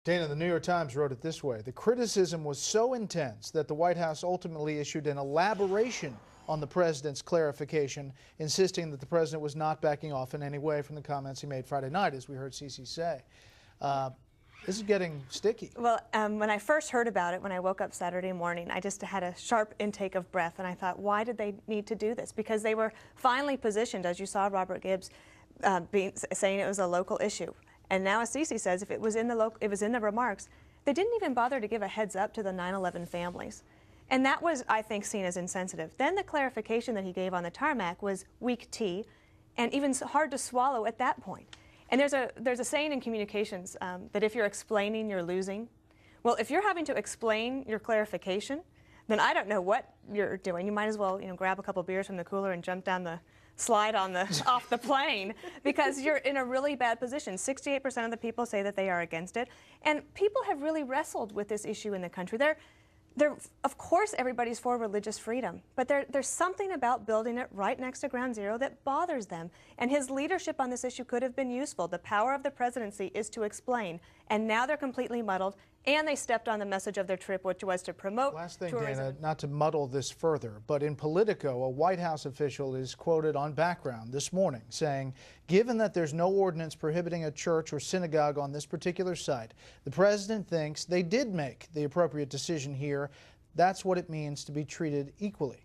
Dana, the New York Times wrote it this way. The criticism was so intense that the White House ultimately issued an elaboration on the president's clarification, insisting that the president was not backing off in any way from the comments he made Friday night, as we heard Cece say. This is getting sticky. Well, when I first heard about it, when I woke up Saturday morning, I just had a sharp intake of breath, and I thought, why did they need to do this? Because they were finally positioned, as you saw Robert Gibbs saying it was a local issue. And now, as Cece says, if it was in the remarks, they didn't even bother to give a heads up to the 9/11 families. And that was, I think, seen as insensitive. Then the clarification that he gave on the tarmac was weak tea and even hard to swallow at that point. And there's a saying in communications that if you're explaining, you're losing. Well, if you're having to explain your clarification, then I don't know what you're doing. You might as well, grab a couple beers from the cooler and jump down the slide on the off the plane, because you're in a really bad position. 68% of the people say that they are against it, and people have really wrestled with this issue in the country. Of course, everybody's for religious freedom, but there's something about building it right next to Ground Zero that bothers them, and his leadership on this issue could have been useful. The power of the presidency is to explain, and now they're completely muddled, and they stepped on the message of their trip, which was to promote Last thing, tourism. Dana, not to muddle this further, but in Politico, a White House official is quoted on Background this morning saying, given that there's no ordinance prohibiting a church or synagogue on this particular site, the president thinks they did make the appropriate decision here. That's what it means to be treated equally.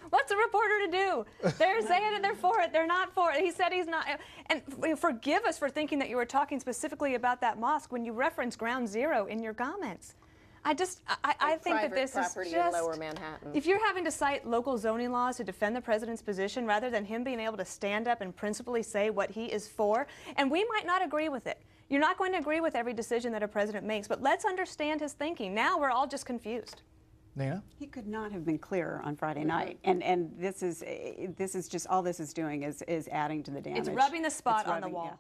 What's a reporter to do? They're saying it, they're for it, they're not for it. He said he's not. And forgive us for thinking that you were talking specifically about that mosque when you referenced Ground Zero in your comments. I think that this is just, in Lower Manhattan. If you're having to cite local zoning laws to defend the president's position rather than him being able to stand up and principally say what he is for, and we might not agree with it. You're not going to agree with every decision that a president makes, but let's understand his thinking. Now we're all just confused. Nina? He could not have been clearer on Friday night, and this is just all this is doing is adding to the damage. It's rubbing the spot on the wall. Yeah.